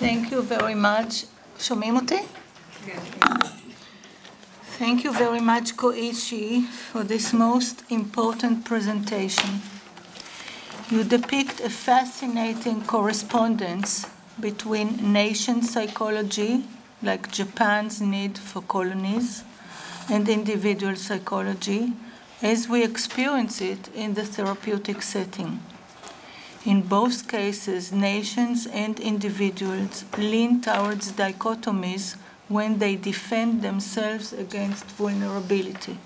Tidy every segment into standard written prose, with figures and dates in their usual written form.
Thank you very much. שומעים אותי? Thank you very much, קואיצ'י, for this most important presentation. You depict a fascinating correspondence between nation psychology, like Japan's need for colonies, and individual psychology, as we experience it in the therapeutic setting. In both cases, nations and individuals lean towards dichotomies when they defend themselves against vulnerability.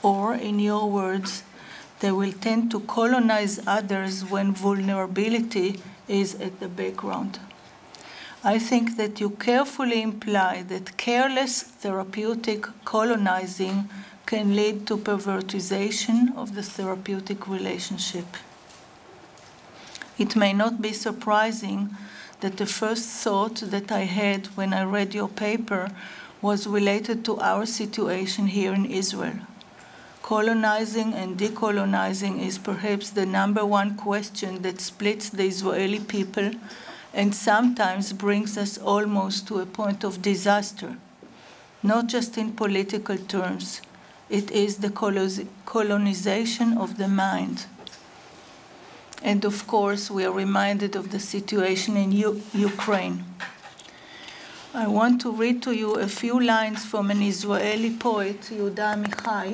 Or, in your words, they will tend to colonize others when vulnerability is at the background. I think that you carefully imply that careless therapeutic colonizing can lead to pervertization of the therapeutic relationship. It may not be surprising that the first thought that I had when I read your paper was related to our situation here in Israel. Colonizing and decolonizing is perhaps the #1 question that splits the Israeli people and sometimes brings us almost to a point of disaster. Not just in political terms, it is the colonization of the mind. And of course, we are reminded of the situation in Ukraine. I want to read to you a few lines from an Israeli poet, Yehuda Amichai,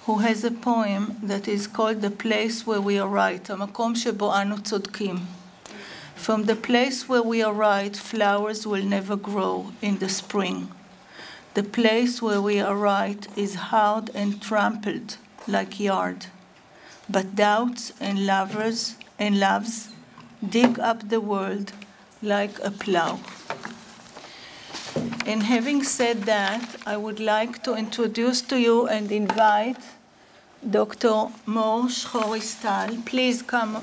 who has a poem that is called The Place Where We Are Right, המקום שבו אנו צודקים. From the place where we are right, flowers will never grow in the spring. The place where we are right is hard and trampled like yard. But doubts and loves dig up the world like a plow. And having said that, I would like to introduce to you and invite Dr. Mor Shchori-Stal. Please come.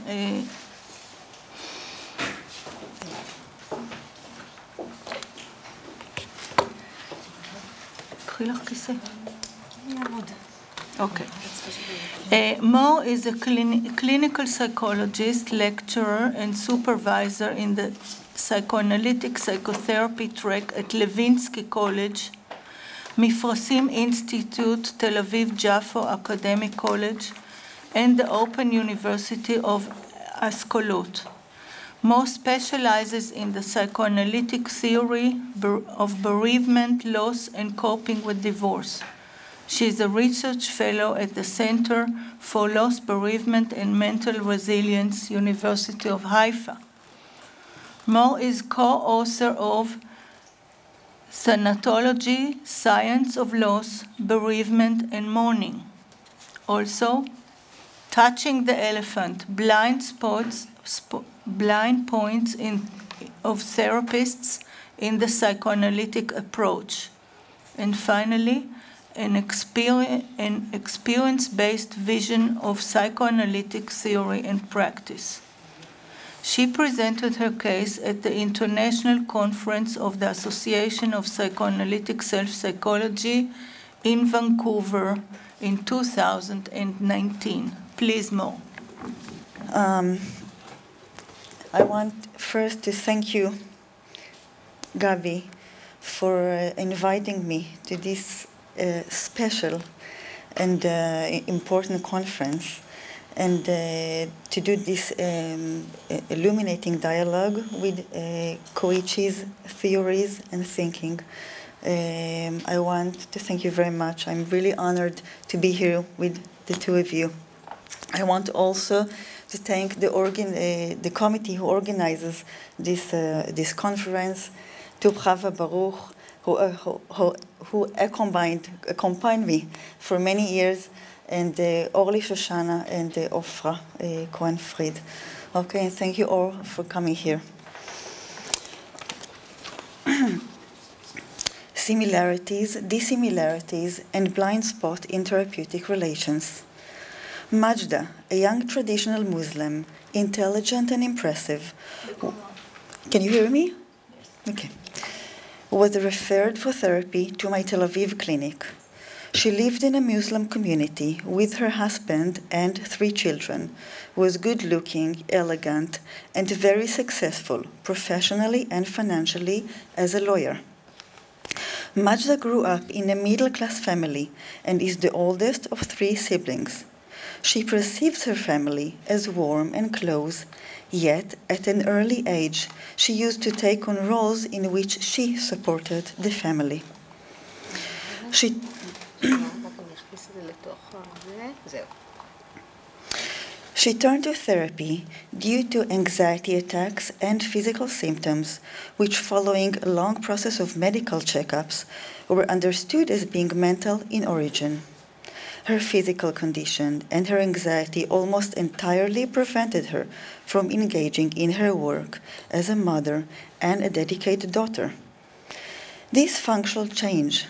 קחי לך כיסא. Okay. Mo is a clinical psychologist, lecturer, and supervisor in the psychoanalytic psychotherapy track at Levinsky College, Mifrasim Institute, Tel Aviv-Jafo Academic College, and the Open University of Askolot. Mo specializes in the psychoanalytic theory of bereavement, loss, and coping with divorce. She is a research fellow at the Center for Loss, Bereavement, and Mental Resilience, University of Haifa. Mo is co-author of Thanatology, Science of Loss, Bereavement, and Mourning. Also, Touching the Elephant, Blind Points of Therapists in the Psychoanalytic Approach. And finally, an experience-based vision of psychoanalytic theory and practice. She presented her case at the International Conference of the Association of Psychoanalytic Self-Psychology in Vancouver in 2019. Please, Mo. I want first to thank you, Gabi, for inviting me to this special and important conference and to do this illuminating dialogue with Koichi's theories and thinking. I want to thank you very much. I'm really honored to be here with the two of you. I want also to thank the committee who organizes this conference, Tubchava Baruch, who accompanied me for many years, and Orly Shoshana and Ofra Cohen-Fried. Okay, and thank you all for coming here. Similarities, dissimilarities, and blind spot in therapeutic relations. Majda, a young traditional Muslim, intelligent and impressive. Can you hear me? Yes. Okay. Was referred for therapy to my Tel Aviv clinic. She lived in a Muslim community with her husband and 3 children, was good-looking, elegant, and very successful, professionally and financially, as a lawyer. Majda grew up in a middle-class family and is the oldest of 3 siblings. She perceives her family as warm and close, yet at an early age she used to take on roles in which she supported the family. She turned to therapy due to anxiety attacks and physical symptoms, which following a long process of medical checkups were understood as being mental in origin. Her physical condition and her anxiety almost entirely prevented her from engaging in her work as a mother and a dedicated daughter. This functional change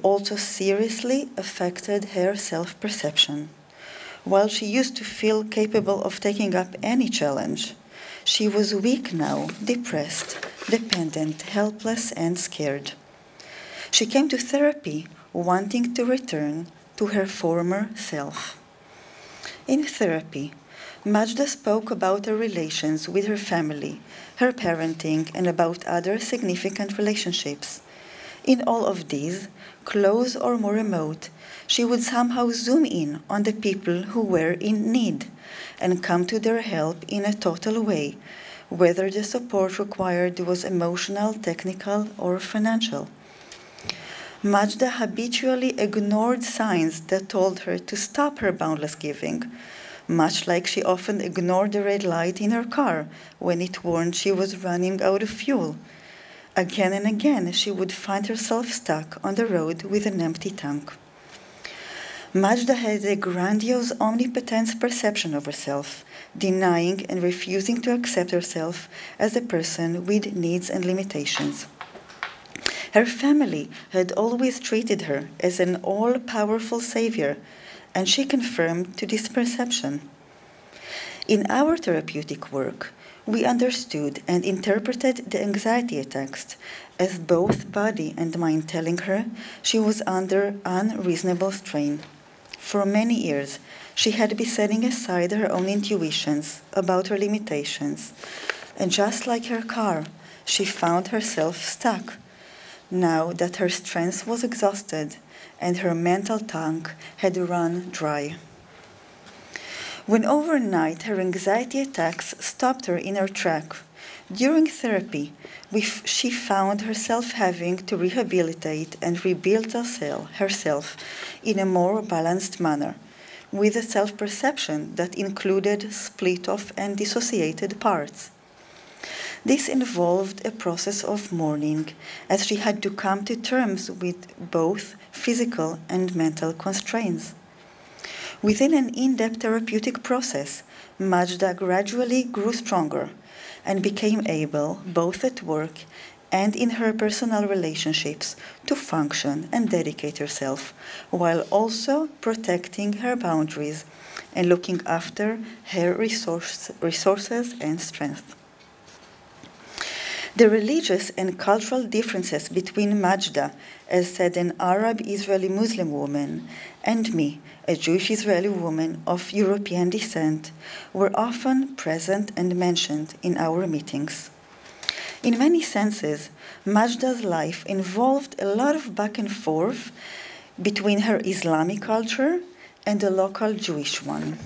also seriously affected her self-perception. While she used to feel capable of taking up any challenge, she was weak now, depressed, dependent, helpless, and scared. She came to therapy wanting to return to her former self. In therapy, Majda spoke about her relations with her family, her parenting, and about other significant relationships. In all of these, close or more remote, she would somehow zoom in on the people who were in need and come to their help in a total way, whether the support required was emotional, technical, or financial. Majda habitually ignored signs that told her to stop her boundless giving, much like she often ignored the red light in her car when it warned she was running out of fuel. Again and again, she would find herself stuck on the road with an empty tank. Majda had a grandiose omnipotence perception of herself, denying and refusing to accept herself as a person with needs and limitations. Her family had always treated her as an all-powerful savior, and she confirmed to this perception. In our therapeutic work, we understood and interpreted the anxiety attacks as both body and mind telling her she was under unreasonable strain. For many years, she had been setting aside her own intuitions about her limitations, and just like her car, she found herself stuck. Now that her strength was exhausted and her mental tank had run dry. When overnight her anxiety attacks stopped her in her track, during therapy, she found herself having to rehabilitate and rebuild herself in a more balanced manner, with a self-perception that included split-off and dissociated parts. This involved a process of mourning, as she had to come to terms with both physical and mental constraints. Within an in-depth therapeutic process, Majda gradually grew stronger and became able, both at work and in her personal relationships, to function and dedicate herself, while also protecting her boundaries and looking after her resources and strength. The religious and cultural differences between Majda, as said an Arab Israeli Muslim woman, and me, a Jewish Israeli woman of European descent, were often present and mentioned in our meetings. In many senses, Majda's life involved a lot of back and forth between her Islamic culture and the local Jewish one.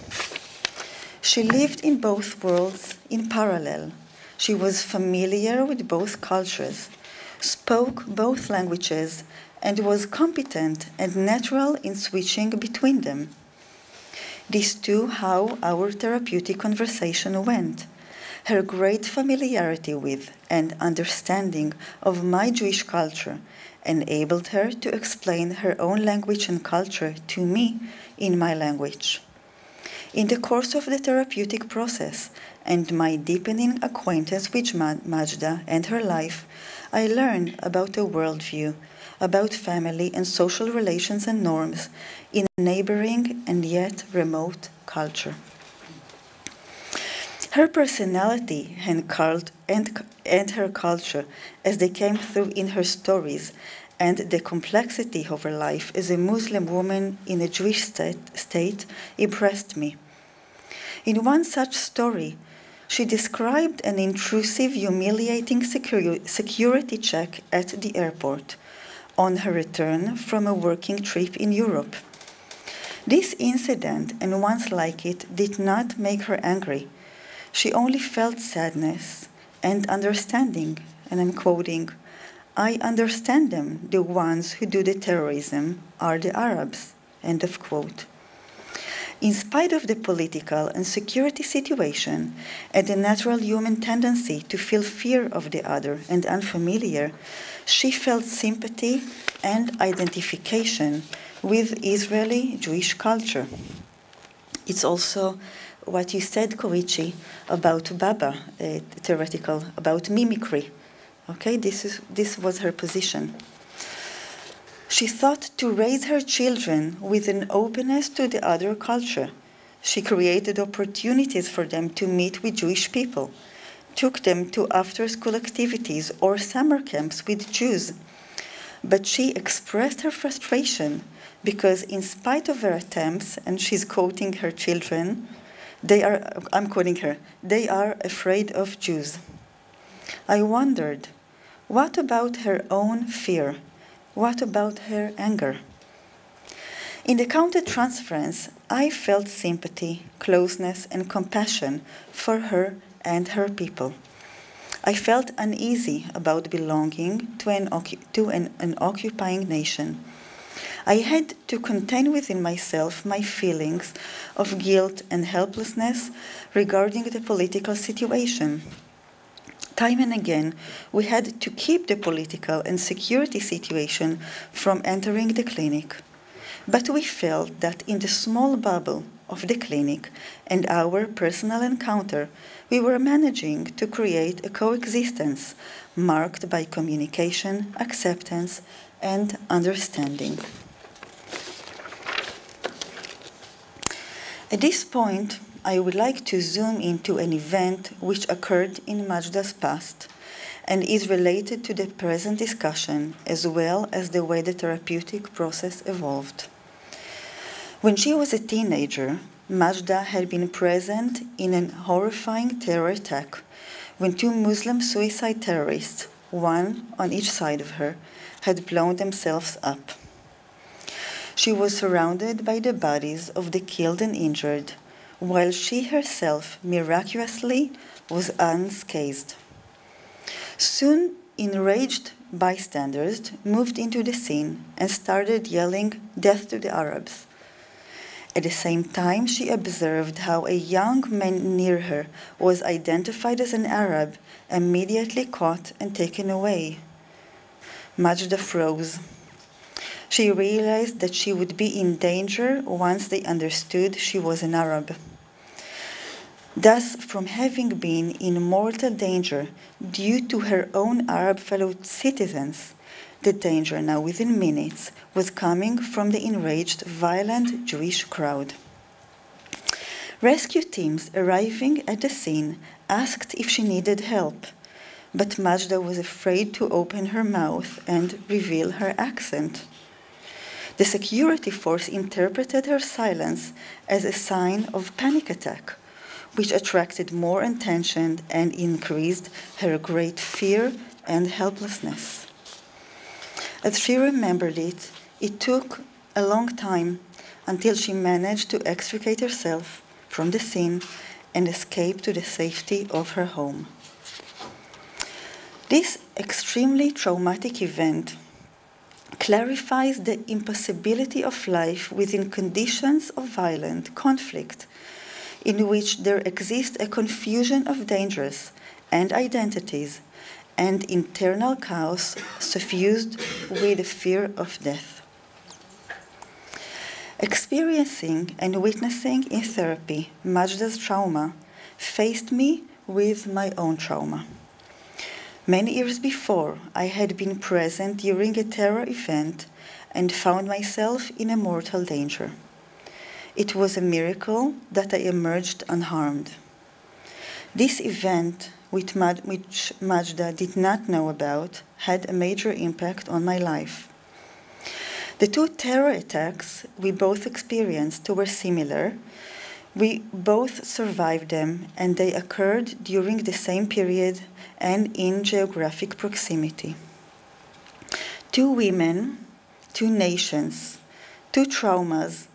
She lived in both worlds in parallel. She was familiar with both cultures, spoke both languages, and was competent and natural in switching between them. This too how our therapeutic conversation went. Her great familiarity with and understanding of my Jewish culture enabled her to explain her own language and culture to me in my language. In the course of the therapeutic process and my deepening acquaintance with Majda and her life, I learned about a worldview, about family and social relations and norms in a neighboring and yet remote culture. Her personality and her culture, as they came through in her stories and the complexity of her life as a Muslim woman in a Jewish state impressed me. In one such story, she described an intrusive, humiliating security check at the airport on her return from a working trip in Europe. This incident, and ones like it, did not make her angry. She only felt sadness and understanding, and I'm quoting, "I understand them, the ones who do the terrorism are the Arabs," end of quote. In spite of the political and security situation and the natural human tendency to feel fear of the other and unfamiliar, she felt sympathy and identification with Israeli Jewish culture. It's also what you said, Korichi, about Baba, theoretical, about mimicry. Okay, this was her position. She thought to raise her children with an openness to the other culture. She created opportunities for them to meet with Jewish people, took them to after-school activities or summer camps with Jews. But she expressed her frustration because in spite of her attempts, and she's quoting her children, I'm quoting her, they are afraid of Jews. I wondered, what about her own fear? What about her anger? In the counter-transference, I felt sympathy, closeness, and compassion for her and her people. I felt uneasy about belonging to an occupying nation. I had to contain within myself my feelings of guilt and helplessness regarding the political situation. Time and again, we had to keep the political and security situation from entering the clinic. But we felt that in the small bubble of the clinic and our personal encounter, we were managing to create a coexistence marked by communication, acceptance, and understanding. At this point, I would like to zoom into an event which occurred in Majda's past and is related to the present discussion as well as the way the therapeutic process evolved. When she was a teenager, Majda had been present in a horrifying terror attack when two Muslim suicide terrorists, one on each side of her, had blown themselves up. She was surrounded by the bodies of the killed and injured, while she herself miraculously was unscathed. Soon, enraged bystanders moved into the scene and started yelling, "Death to the Arabs." At the same time, she observed how a young man near her was identified as an Arab, immediately caught and taken away. Majda froze. She realized that she would be in danger once they understood she was an Arab. Thus, from having been in mortal danger due to her own Arab fellow citizens, the danger now within minutes was coming from the enraged, violent Jewish crowd. Rescue teams arriving at the scene asked if she needed help, but Majda was afraid to open her mouth and reveal her accent. The security force interpreted her silence as a sign of panic attack, which attracted more attention and increased her great fear and helplessness. As she remembered it, it took a long time until she managed to extricate herself from the scene and escape to the safety of her home. This extremely traumatic event clarifies the impossibility of life within conditions of violent conflict, in which there exists a confusion of dangers and identities and internal chaos suffused with the fear of death. Experiencing and witnessing in therapy Majda's trauma faced me with my own trauma. Many years before, I had been present during a terror event and found myself in a mortal danger. It was a miracle that I emerged unharmed. This event, which Majda did not know about, had a major impact on my life. The two terror attacks we both experienced were similar. We both survived them, and they occurred during the same period and in geographic proximity. Two women, two nations, two traumas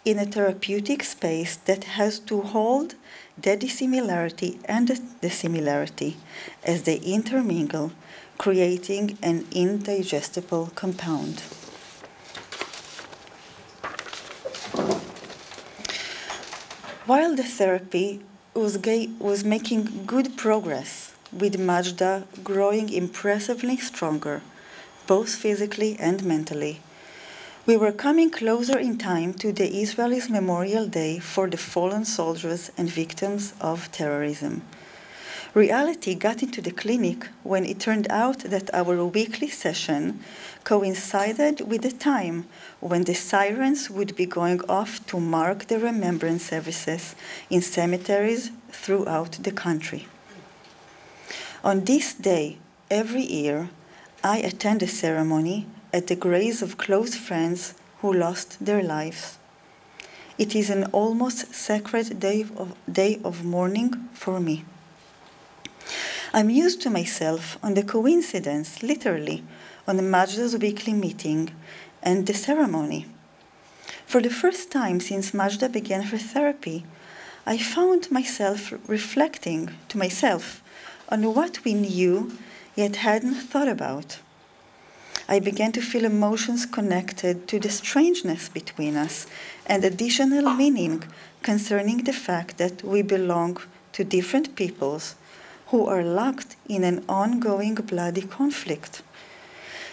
in a therapeutic space that has to hold the dissimilarity and the similarity as they intermingle, creating an indigestible compound. While the therapy was making good progress, with Majda growing impressively stronger, both physically and mentally, we were coming closer in time to the Israelis' Memorial Day for the fallen soldiers and victims of terrorism. Reality got into the clinic when it turned out that our weekly session coincided with the time when the sirens would be going off to mark the remembrance services in cemeteries throughout the country. On this day, every year, I attend a ceremony at the graves of close friends who lost their lives. It is an almost sacred day of mourning for me. I'm used to myself on the coincidence, literally, on Majda's weekly meeting and the ceremony. For the first time since Majda began her therapy, I found myself reflecting to myself on what we knew yet hadn't thought about. I began to feel emotions connected to the strangeness between us and additional meaning concerning the fact that we belong to different peoples who are locked in an ongoing bloody conflict.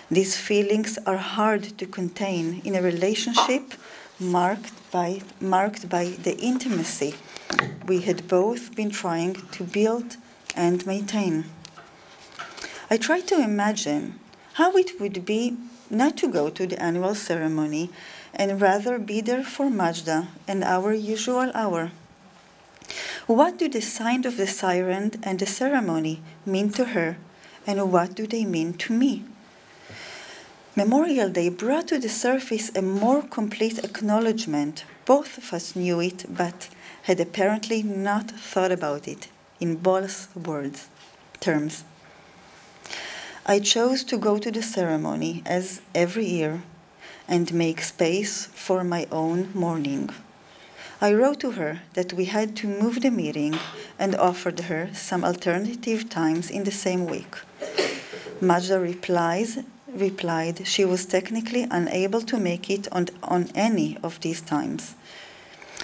These feelings are hard to contain in a relationship marked by the intimacy we had both been trying to build and maintain. I tried to imagine how it would be not to go to the annual ceremony and rather be there for Majda and our usual hour. What do the sign of the siren and the ceremony mean to her, and what do they mean to me? Memorial Day brought to the surface a more complete acknowledgement. Both of us knew it, but had apparently not thought about it in both terms. I chose to go to the ceremony, as every year, and make space for my own mourning. I wrote to her that we had to move the meeting and offered her some alternative times in the same week. Majda replied she was technically unable to make it on any of these times.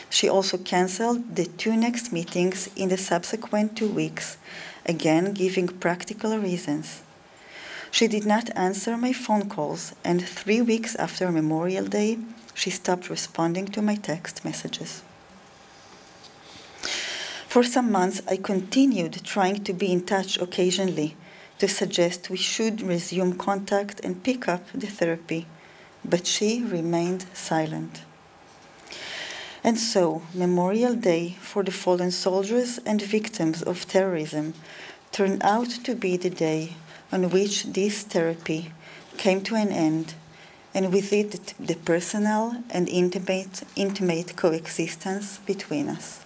She also canceled the 2 next meetings in the subsequent 2 weeks, again giving practical reasons. She did not answer my phone calls, and 3 weeks after Memorial Day, she stopped responding to my text messages. For some months, I continued trying to be in touch occasionally to suggest we should resume contact and pick up the therapy, but she remained silent. And so, Memorial Day for the fallen soldiers and victims of terrorism turned out to be the day on which this therapy came to an end, and with it the personal and intimate coexistence between us.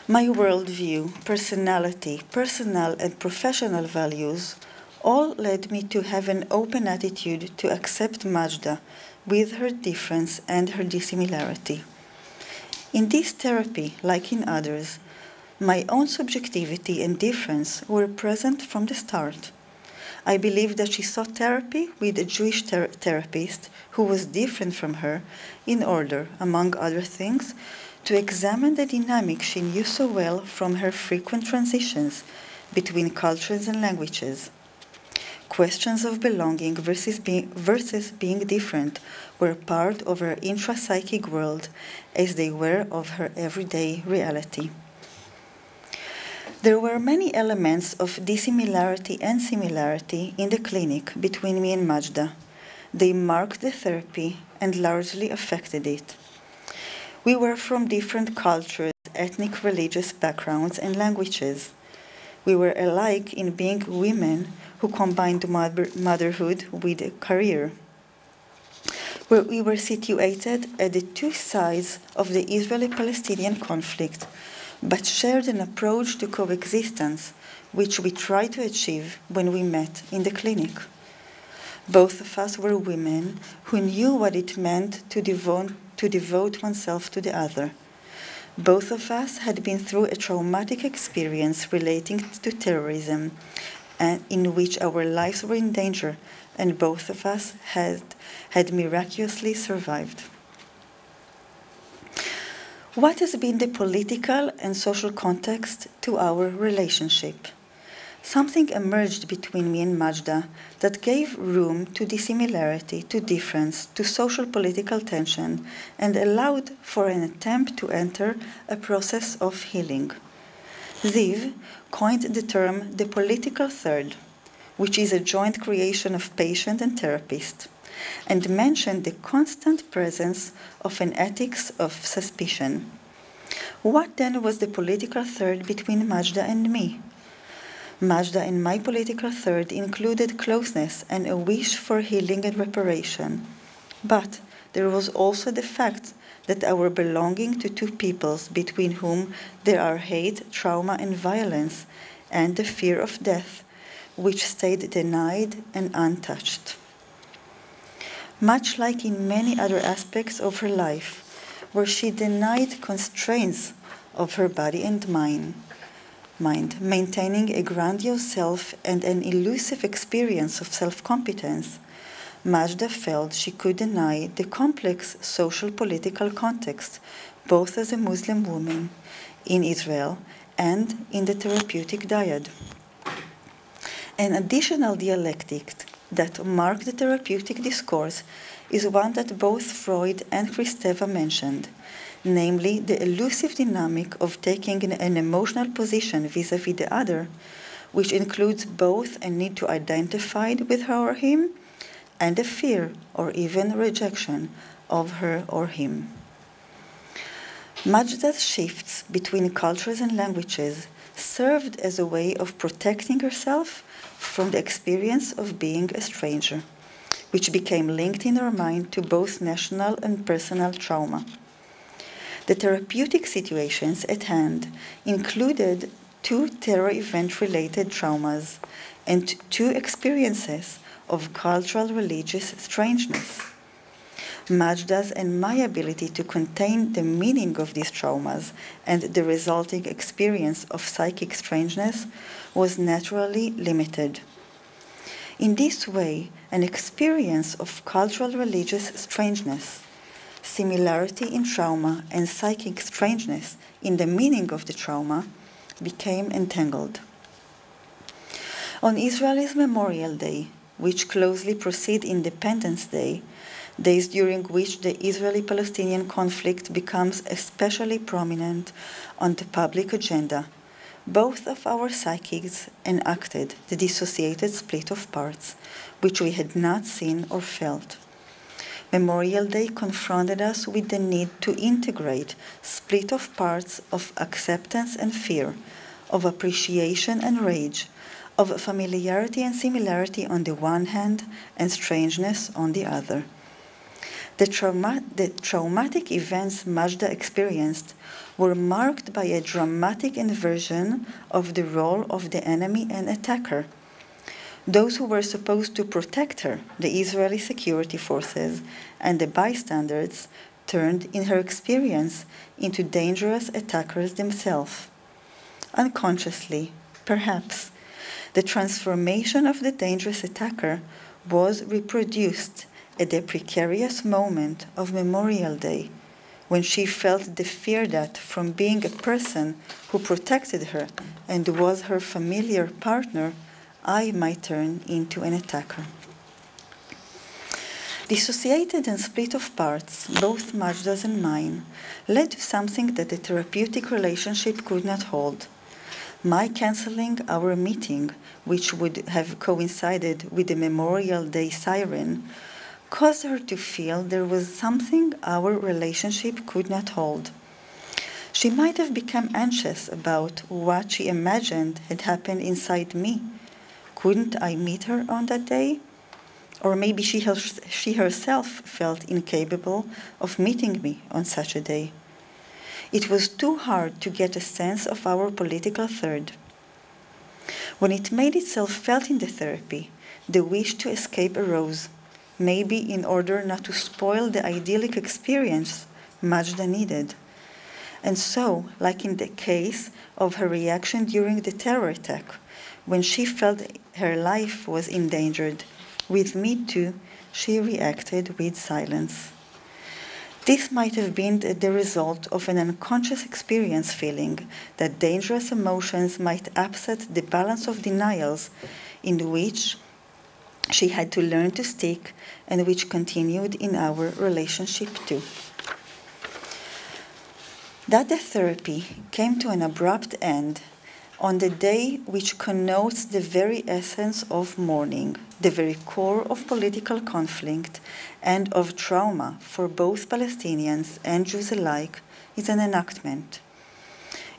My worldview, personality, personal and professional values all led me to have an open attitude to accept Majda with her difference and her dissimilarity. In this therapy, like in others, my own subjectivity and difference were present from the start. I believe that she sought therapy with a Jewish therapist who was different from her in order, among other things, to examine the dynamic she knew so well from her frequent transitions between cultures and languages. Questions of belonging versus being different were part of her intrapsychic world as they were of her everyday reality. There were many elements of dissimilarity and similarity in the clinic between me and Majda. They marked the therapy and largely affected it. We were from different cultures, ethnic, religious backgrounds, and languages. We were alike in being women who combined motherhood with a career. Where we were situated at the two sides of the Israeli-Palestinian conflict, but shared an approach to coexistence, which we tried to achieve when we met in the clinic. Both of us were women who knew what it meant to devote oneself to the other. Both of us had been through a traumatic experience relating to terrorism, and in which our lives were in danger, and both of us had miraculously survived. What has been the political and social context to our relationship? Something emerged between me and Majda that gave room to dissimilarity, to difference, to social political tension, and allowed for an attempt to enter a process of healing. Ziv coined the term the political third, which is a joint creation of patient and therapist, and mentioned the constant presence of an ethics of suspicion. What then was the political third between Majda and me? Majda and my political third included closeness and a wish for healing and reparation. But there was also the fact that our belonging to two peoples between whom there are hate, trauma, and violence, and the fear of death, which stayed denied and untouched. Much like in many other aspects of her life, where she denied constraints of her body and mind, maintaining a grandiose self and an elusive experience of self-competence, Majda felt she could deny the complex social-political context, both as a Muslim woman in Israel and in the therapeutic dyad. An additional dialectic that marked the therapeutic discourse is one that both Freud and Kristeva mentioned, namely the elusive dynamic of taking an emotional position vis-à-vis the other, which includes both a need to identify with her or him and a fear or even rejection of her or him. Majda's shifts between cultures and languages served as a way of protecting herself from the experience of being a stranger, which became linked in her mind to both national and personal trauma. The therapeutic situations at hand included 2 terror event-related traumas and 2 experiences of cultural religious strangeness. Majda's and my ability to contain the meaning of these traumas and the resulting experience of psychic strangeness was naturally limited. In this way, an experience of cultural religious strangeness, similarity in trauma, and psychic strangeness in the meaning of the trauma became entangled. On Israel's Memorial Day, which closely precede Independence Day, days during which the Israeli-Palestinian conflict becomes especially prominent on the public agenda, both of our psychics enacted the dissociated split of parts, which we had not seen or felt. Memorial Day confronted us with the need to integrate split of parts of acceptance and fear, of appreciation and rage, of familiarity and similarity on the one hand and strangeness on the other. The traumatic events Majda experienced were marked by a dramatic inversion of the role of the enemy and attacker. Those who were supposed to protect her, the Israeli security forces and the bystanders, turned in her experience into dangerous attackers themselves. Unconsciously, perhaps, the transformation of the dangerous attacker was reproduced at the precarious moment of Memorial Day, when she felt the fear that, from being a person who protected her and was her familiar partner, I might turn into an attacker. Dissociated and split of parts, both Majda's and mine, led to something that the therapeutic relationship could not hold. My canceling our meeting, which would have coincided with the Memorial Day siren, caused her to feel there was something our relationship could not hold. She might have become anxious about what she imagined had happened inside me. Couldn't I meet her on that day? Or maybe she herself felt incapable of meeting me on such a day. It was too hard to get a sense of our political third. When it made itself felt in the therapy, the wish to escape arose, maybe in order not to spoil the idyllic experience Majda needed. And so, like in the case of her reaction during the terror attack, when she felt her life was endangered, with me too, she reacted with silence. This might have been the result of an unconscious experience feeling that dangerous emotions might upset the balance of denials in which she had to learn to stick and which continued in our relationship too. That the therapy came to an abrupt end on the day which connotes the very essence of mourning, the very core of political conflict and of trauma for both Palestinians and Jews alike, is an enactment.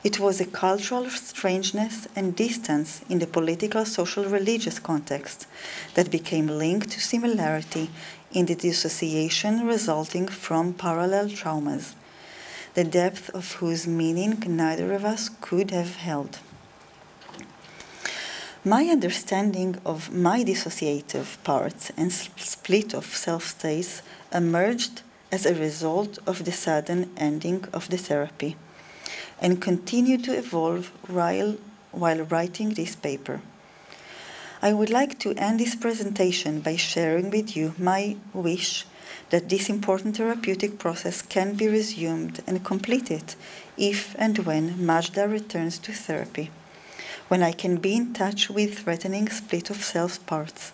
It was a cultural strangeness and distance in the political, social, religious context that became linked to similarity in the dissociation resulting from parallel traumas, the depth of whose meaning neither of us could have held. My understanding of my dissociative parts and split of self-states emerged as a result of the sudden ending of the therapy and continued to evolve while writing this paper. I would like to end this presentation by sharing with you my wish that this important therapeutic process can be resumed and completed if and when Majda returns to therapy, when I can be in touch with threatening split of self parts.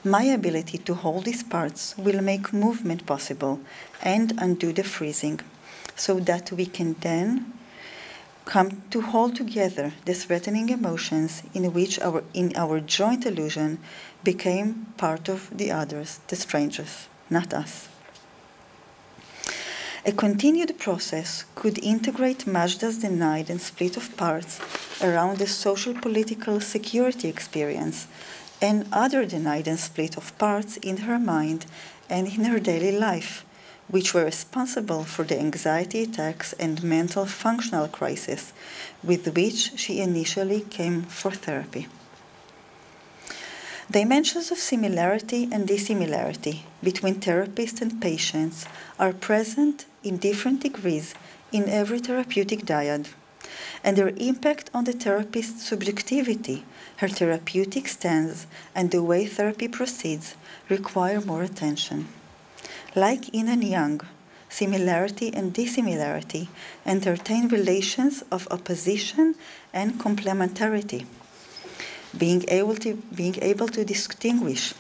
My ability to hold these parts will make movement possible and undo the freezing, so that we can then come to hold together the threatening emotions in which our joint illusion became part of the others, the strangers, not us. A continued process could integrate Majda's denied and split of parts around the social political security experience and other denied and split of parts in her mind and in her daily life, which were responsible for the anxiety attacks and mental functional crisis with which she initially came for therapy. Dimensions of similarity and dissimilarity between therapists and patients are present in different degrees in every therapeutic dyad, and their impact on the therapist's subjectivity, her therapeutic stance, and the way therapy proceeds require more attention. Like yin and yang, similarity and dissimilarity entertain relations of opposition and complementarity. Being able to distinguish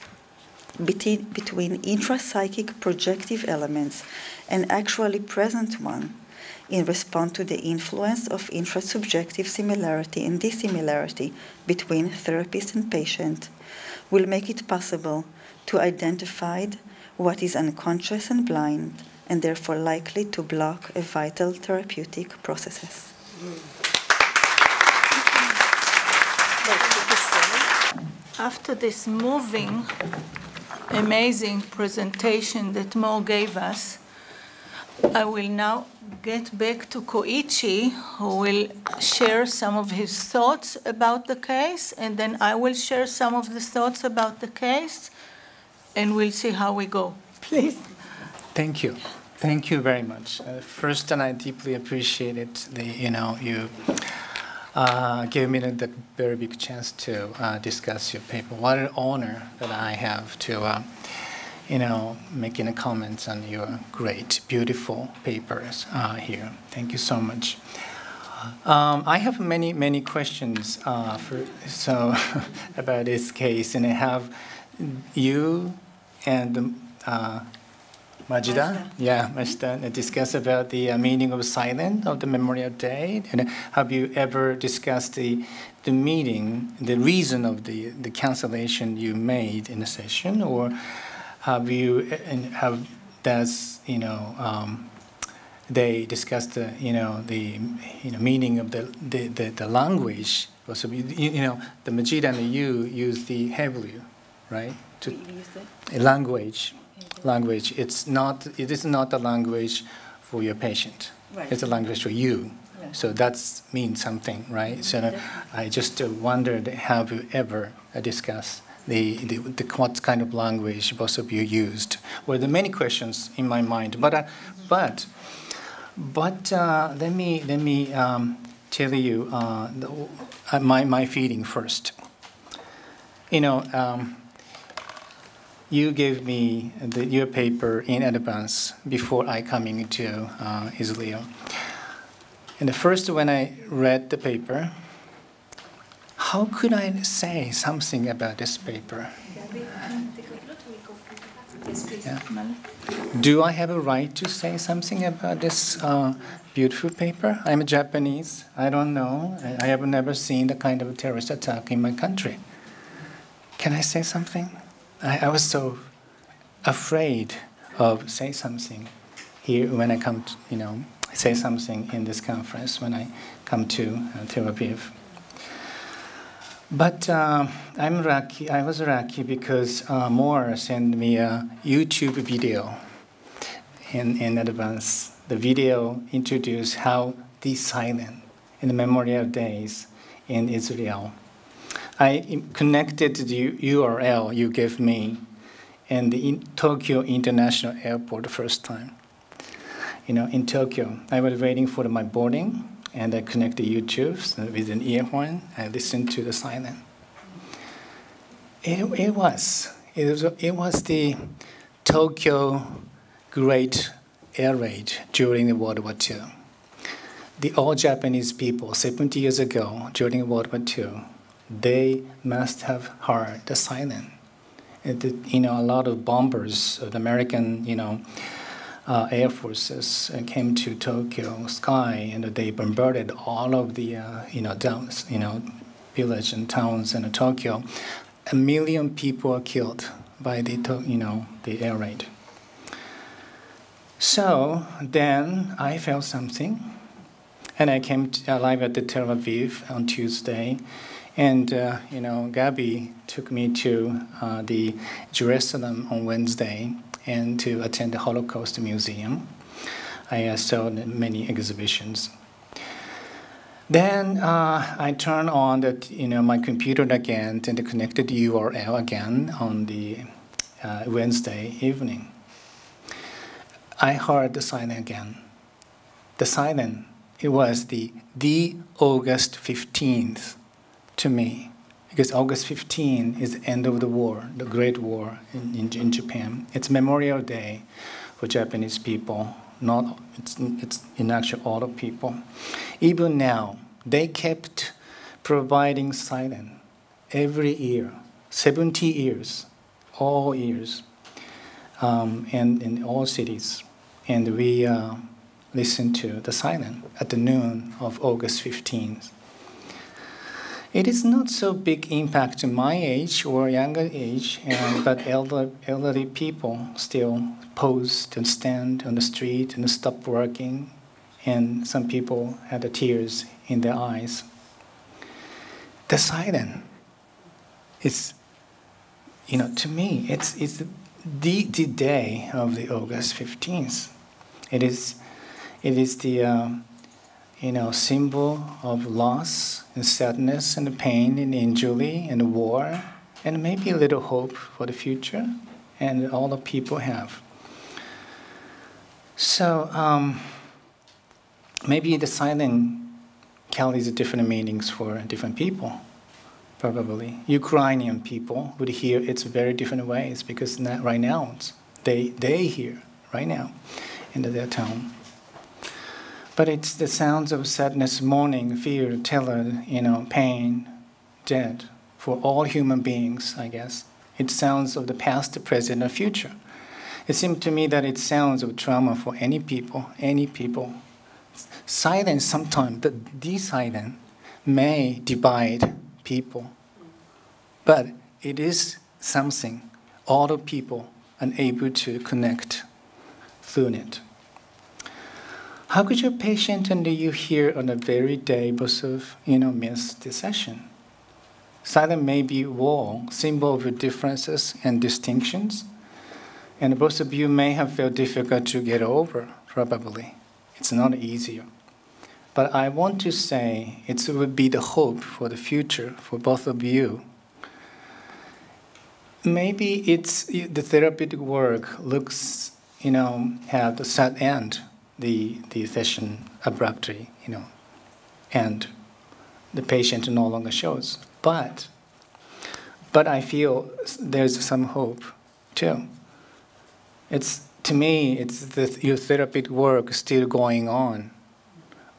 between intrapsychic projective elements and actually present one in response to the influence of intrasubjective similarity and dissimilarity between therapist and patient will make it possible to identify what is unconscious and blind and therefore likely to block a vital therapeutic processes. After this moving, amazing presentation that Mo gave us, I will now get back to Kōichi, who will share some of his thoughts about the case, and then I will share some of the thoughts about the case, and we'll see how we go. Please. Thank you. Thank you very much. First, and I deeply appreciated you gave me the very big chance to discuss your paper. What an honor that I have to, making comments on your great, beautiful papers here. Thank you so much. I have many questions about this case, and I have you and Majda discuss about the meaning of silence of the Memorial Day. And have you ever discussed the meaning, the reason of the cancellation you made in the session, or they discussed the meaning of the language So you know, the Majid and the you use the Hebrew, right? To language. It is not a language for your patient. Right. It's a language for you. Yeah. So that means something, right? So I just wondered, have you ever discussed what kind of language both of you used? Well, there are many questions in my mind, but let me tell you my feeling first. You know, you gave me your paper in advance before I coming to Israel. And the first, when I read the paper, how could I say something about this paper? Yeah. Do I have a right to say something about this beautiful paper? I'm Japanese. I don't know. I have never seen the kind of terrorist attack in my country. Can I say something? I was so afraid of say something here when I come to, you know, say something in this conference when I come to Tel Aviv. But I'm lucky. I was lucky because Moore sent me a YouTube video in advance. The video introduced how the silent in the Memorial Days in Israel. I connected the URL you gave me in the Tokyo International Airport the first time. You know, in Tokyo, I was waiting for my boarding, and I connected YouTube with an earphone. I listened to the silent. It was the Tokyo Great Air Raid during the World War II. The all Japanese people 70 years ago during World War II, they must have heard the silent. You know, a lot of bombers of the American, you know, air forces came to Tokyo sky, and they bombarded all of the, village and towns in Tokyo. 1 million people were killed by the air raid. So then I felt something, and I came arrived at the Tel Aviv on Tuesday. And, Gabi took me to the Jerusalem on Wednesday and to attend the Holocaust Museum. I saw many exhibitions. Then I turned on my computer again and connected the URL again on the Wednesday evening. I heard the silent again. The silent, it was the August 15th. To me, because August 15 is the end of the war, the Great War in Japan. It's Memorial Day for Japanese people. It's in actual all of people. Even now, they kept providing silence every year, 70 years, all years, and in all cities. And we listened to the silence at the noon of August 15th. It is not so big impact to my age or younger age, but elderly people still post and stand on the street and stop working, and some people had the tears in their eyes. The silence is, to me, it's the day of the August 15th. It is the symbol of loss and sadness and pain and injury and war and maybe a little hope for the future, and all the people have. So maybe the silent carries different meanings for different people, probably. Ukrainian people would hear it very different ways because right now they hear right now in their town. But it's the sounds of sadness, mourning, fear, terror, pain, death for all human beings, I guess. It sounds of the past, the present, and future. It seems to me that it sounds of trauma for any people. Silence sometimes, the silence may divide people, but it is something all the people are able to connect through it. how could your patient and you hear on the very day both of, miss the session? Silence may be wall, symbol of differences and distinctions, and both of you may have felt difficult to get over, probably. It's not easier. But I want to say it would be the hope for the future for both of you. Maybe it's the therapeutic work looks, have the sad end, the session abruptly, and the patient no longer shows. But I feel there's some hope too. To me, it's your therapeutic work still going on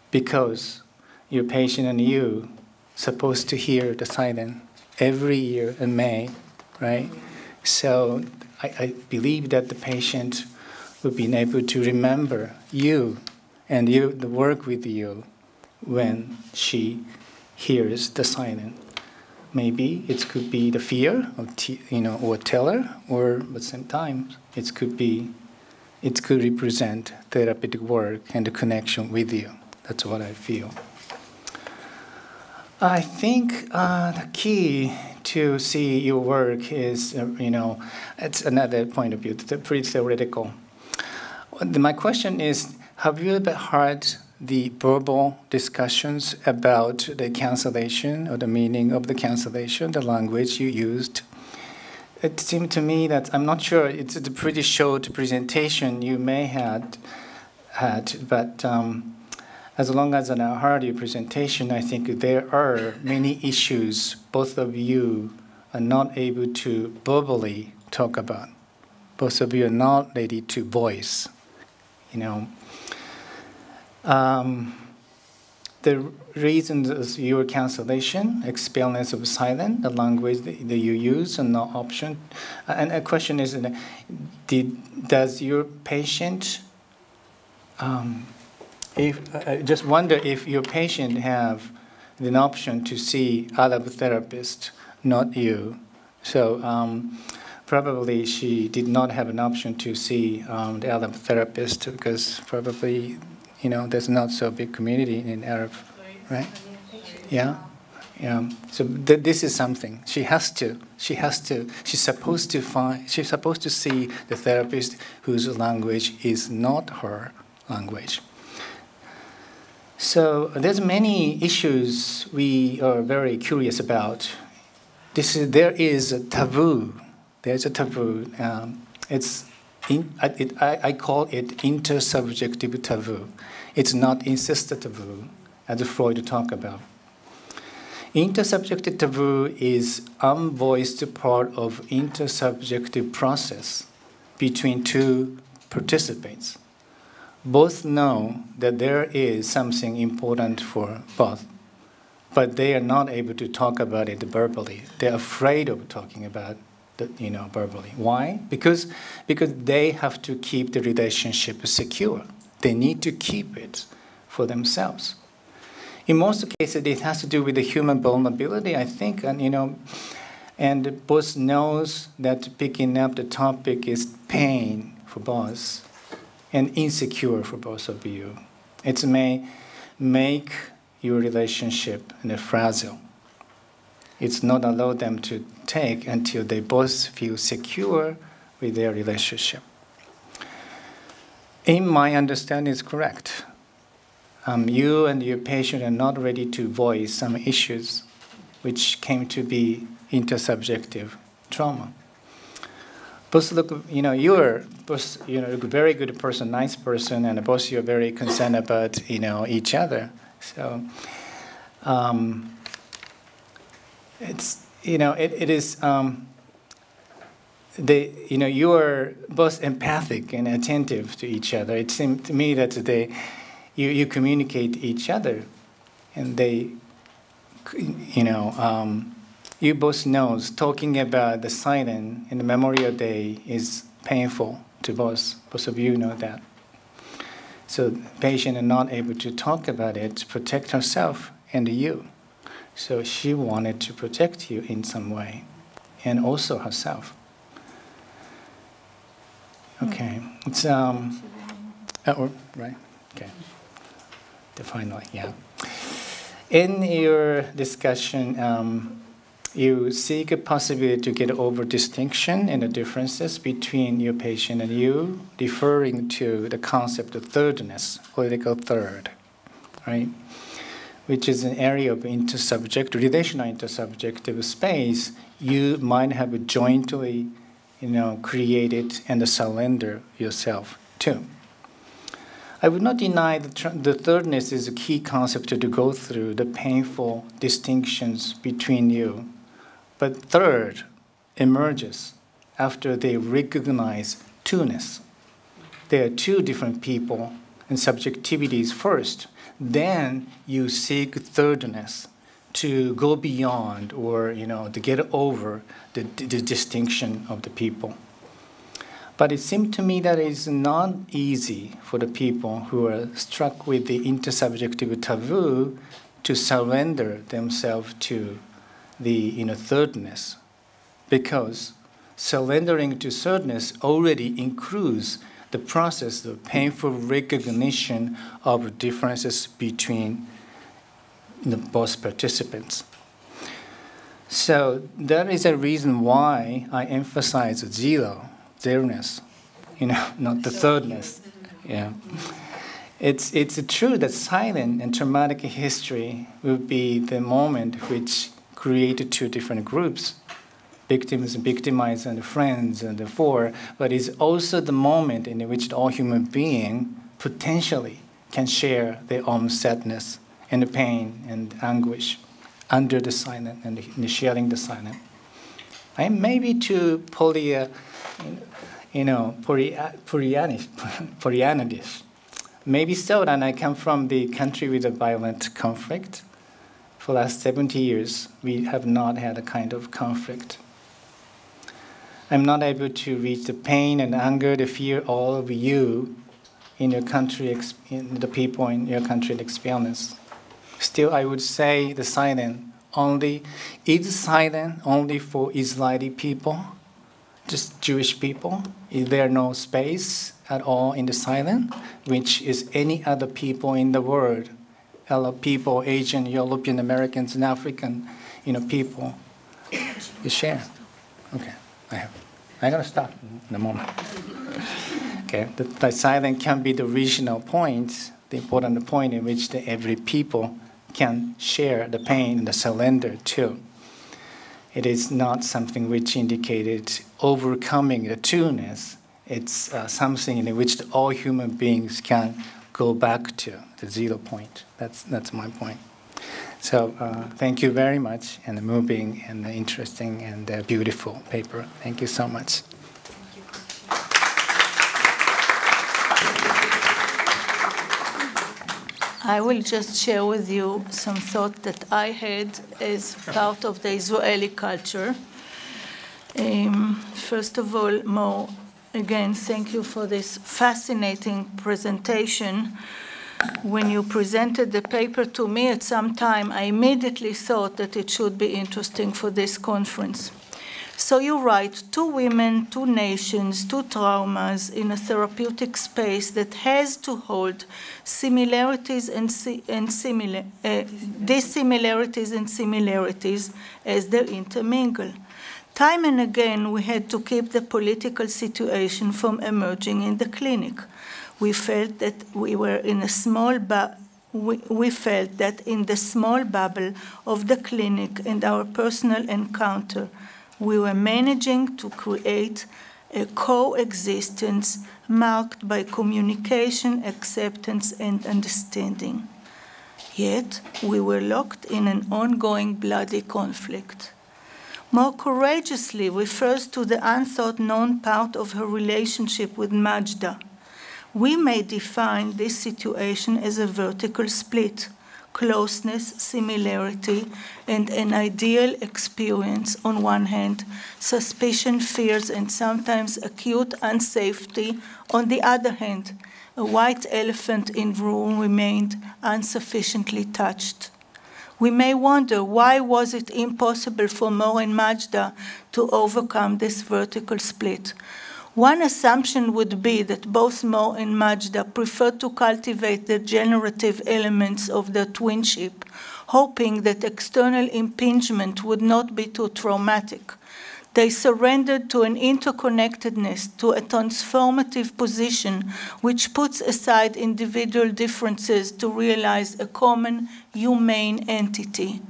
because your patient and you supposed to hear the silence every year in May, right? So I believe that the patient will be able to remember you and the work with you when she hears the silence. Maybe it could be the fear of or teller, or at the same time it could represent therapeutic work and the connection with you. That's what I feel. I think the key to see your work is, it's another point of view, it's pretty theoretical. My question is, have you ever heard the verbal discussions about the cancellation or the meaning of the cancellation, the language you used? It seemed to me that, I'm not sure, it's a pretty short presentation you may had, but as long as I heard your presentation, I think there are many issues both of you are not able to verbally talk about. Both of you are not ready to voice, The reasons is your cancellation, experience of silence, the language that you use, and no option. And a question is, does your patient, I just wonder if your patient have an option to see other therapists, not you. So probably she did not have an option to see the other therapist because probably, there's not so big community in Arab, right? Yeah. So this is something she's supposed to see the therapist whose language is not her language. So there's many issues we are very curious about. There is a taboo. There's a taboo. I call it intersubjective taboo. It's not insisted taboo, as Freud talked about. Intersubjective taboo is unvoiced part of intersubjective process between two participants. Both know that there is something important for both, but they are not able to talk about it verbally. They're afraid of talking about it, verbally. Why? Because they have to keep the relationship secure. They need to keep it for themselves. In most cases, it has to do with the human vulnerability, I think, and both knows that picking up the topic is pain for both and insecure for both of you. It may make your relationship fragile. It's not allow them to take until they both feel secure with their relationship. In my understanding, is correct. You and your patient are not ready to voice some issues which came to be intersubjective trauma. Both look, you're both, a very good person, nice person, and both you're very concerned about, each other. So, it's, it is, you are both empathic and attentive to each other. It seemed to me that you communicate each other, and you both knows talking about the silence in the Memorial Day is painful to both. Both of you know that. So the patient is not able to talk about it to protect herself and you. So she wanted to protect you in some way, and also herself. Okay, it's right. Okay. finally, yeah. In your discussion, you seek a possibility to get over distinction and the differences between your patient and you, referring to the concept of thirdness, political third, right? Which is an area of relational intersubjective space you might have jointly, created and surrender yourself to. I would not deny that the thirdness is a key concept to go through the painful distinctions between you. But third emerges after they recognize two-ness. There are two different people and subjectivities first. Then you seek thirdness to go beyond or, to get over the distinction of the people. But it seemed to me that it's not easy for the people who are struck with the intersubjective taboo to surrender themselves to the thirdness, because surrendering to thirdness already includes the process of painful recognition of differences between both participants. So that is a reason why I emphasize zeroness, not the thirdness. Yeah. It's true that silent and traumatic history will be the moment which created two different groups, victims and victimized and friends and the four, but it's also the moment in which all human beings potentially can share their own sadness and the pain and anguish under the silent and sharing the silent. I may be too Pollyannish. Maybe so, and I come from the country with a violent conflict. For the last 70 years, we have not had a kind of conflict. I'm not able to reach the pain and anger, the fear, all of you in your country, in the people in your country experience. Still, I would say the silent is silent only for Israeli people, just Jewish people. Is there no space at all in the silent, which is any other people in the world? Hello, people, Asian, European Americans, and African, people. You share. Okay, I'm gonna stop in a moment. Okay, the silent can be the regional point, the important point in which every people can share the pain and the surrender too. It is not something which indicated overcoming the two-ness. It's something in which all human beings can go back to the 0 point. That's my point. So thank you very much, and moving and interesting and beautiful paper. Thank you so much. I will just share with you some thought that I had as part of the Israeli culture. First of all, again, thank you for this fascinating presentation. When you presented the paper to me at some time, I immediately thought that it should be interesting for this conference. So you write, 2 women, 2 nations, 2 traumas in a therapeutic space that has to hold similarities and dissimilarities and similarities as they intermingle. Time and again, we had to keep the political situation from emerging in the clinic. We felt that we were in a we felt that in the small bubble of the clinic and our personal encounter, we were managing to create a coexistence marked by communication, acceptance, and understanding. Yet, we were locked in an ongoing bloody conflict. More courageously refers to the unthought known part of her relationship with Majda. We may define this situation as a vertical split, closeness, similarity, and an ideal experience on one hand, suspicion, fears, and sometimes acute unsafety on the other hand. A white elephant in the room remained insufficiently touched. We may wonder, why was it impossible for Mor and Majda to overcome this vertical split? One assumption would be that both Mo and Majda preferred to cultivate the generative elements of their twinship, hoping that external impingement would not be too traumatic. They surrendered to an interconnectedness, to a transformative position which puts aside individual differences to realize a common, humane entity.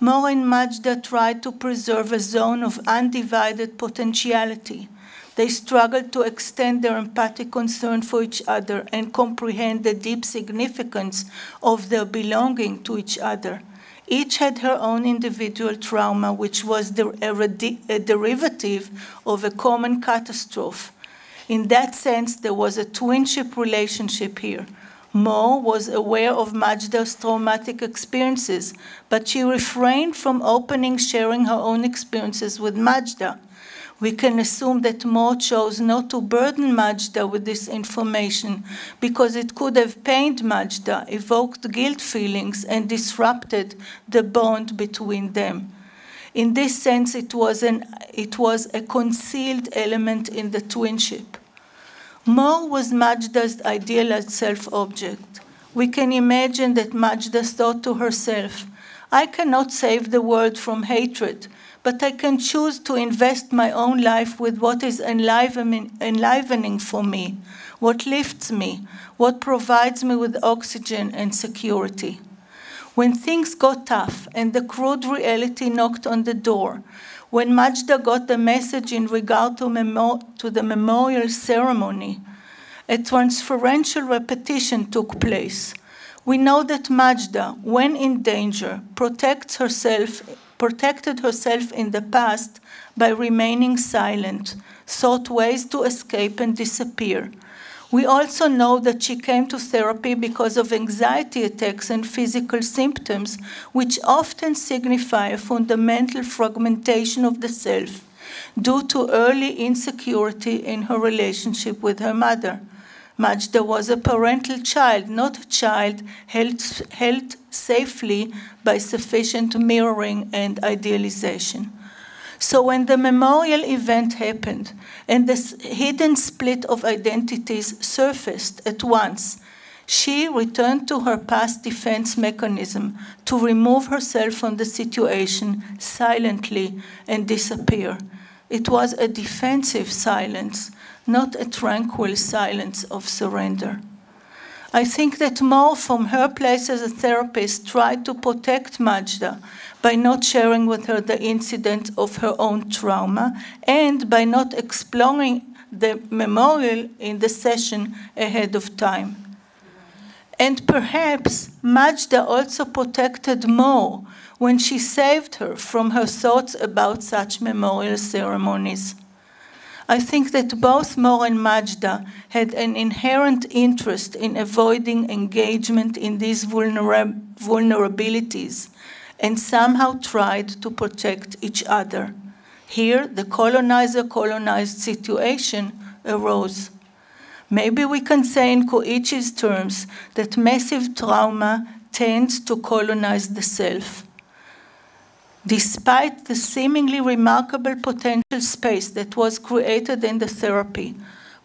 Mo and Majda tried to preserve a zone of undivided potentiality. They struggled to extend their empathic concern for each other and comprehend the deep significance of their belonging to each other. Each had her own individual trauma, which was a derivative of a common catastrophe. In that sense, there was a twinship relationship here. Mo was aware of Majda's traumatic experiences, but she refrained from openly sharing her own experiences with Majda. We can assume that Mo chose not to burden Majda with this information because it could have pained Majda, evoked guilt feelings, and disrupted the bond between them. In this sense, it was a concealed element in the twinship. Mo was Majda's idealized self-object. We can imagine that Majda thought to herself, I cannot save the world from hatred, but I can choose to invest my own life with what is enlivening for me, what lifts me, what provides me with oxygen and security. When things got tough and the crude reality knocked on the door, when Majda got the message in regard to the memorial ceremony, a transferential repetition took place. We know that Majda, when in danger, protected herself in the past by remaining silent, sought ways to escape and disappear. We also know that she came to therapy because of anxiety attacks and physical symptoms, which often signify a fundamental fragmentation of the self due to early insecurity in her relationship with her mother. Majda was a parental child, not a child held safely by sufficient mirroring and idealization. So when the memorial event happened and the hidden split of identities surfaced at once, she returned to her past defense mechanism to remove herself from the situation silently and disappear. It was a defensive silence, not a tranquil silence of surrender. I think that Mo, from her place as a therapist, tried to protect Majda by not sharing with her the incident of her own trauma and by not exploring the memorial in the session ahead of time. And perhaps Majda also protected Mo when she saved her from her thoughts about such memorial ceremonies. I think that both Mo and Majda had an inherent interest in avoiding engagement in these vulnerabilities and somehow tried to protect each other. Here, the colonizer-colonized situation arose. Maybe we can say in Koichi's terms that massive trauma tends to colonize the self. Despite the seemingly remarkable potential space that was created in the therapy,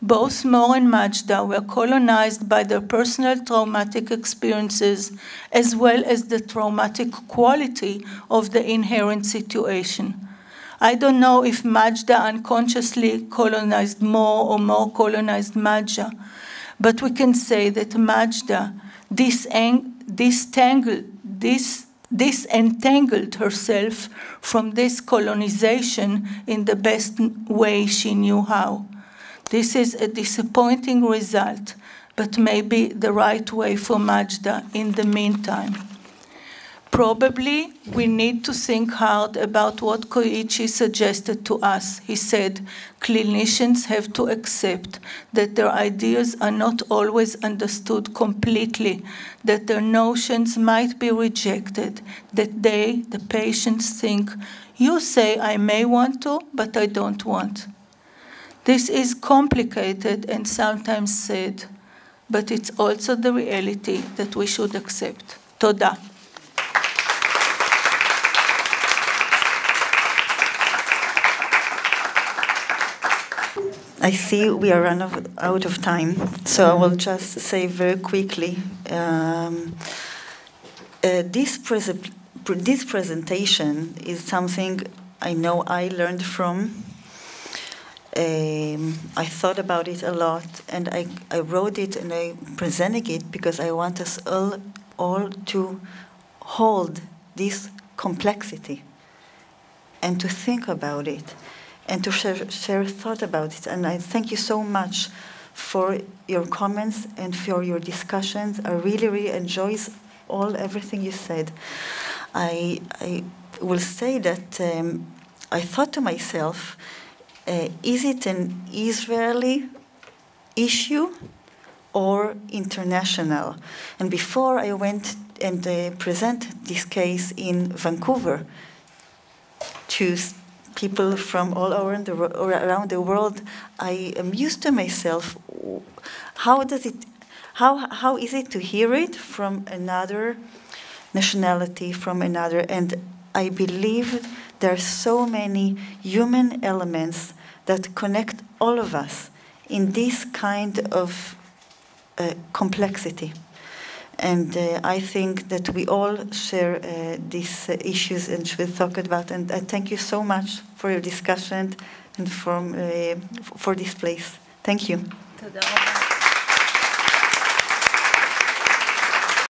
both Mo and Majda were colonized by their personal traumatic experiences as well as the traumatic quality of the inherent situation. I don't know if Majda unconsciously colonized Mo or Mo colonized Majda, but we can say that Majda disentangled herself from this colonization in the best way she knew how. This is a disappointing result, but maybe the right way for Majda in the meantime. Probably we need to think hard about what Koichi suggested to us. He said, clinicians have to accept that their ideas are not always understood completely, that their notions might be rejected, that they, the patients, think, you say I may want to, but I don't want. This is complicated and sometimes sad, but it's also the reality that we should accept. Toda. I see we are running out of time, so I will just say very quickly. This presentation is something I know I learned from. I thought about it a lot, and I wrote it and I presented it because I want us all to hold this complexity and to think about it and to share thought about it. And I thank you so much for your comments and for your discussions. I really enjoyed everything you said. I will say that I thought to myself, is it an Israeli issue or international? And before I went and presented this case in Vancouver to people from all around the world, I amused to myself, how is it to hear it from another nationality, from another, and I believe there are so many human elements that connect all of us in this kind of complexity. And I think that we all share these issues and should talk about. And I thank you so much for your discussion and for this place. Thank you.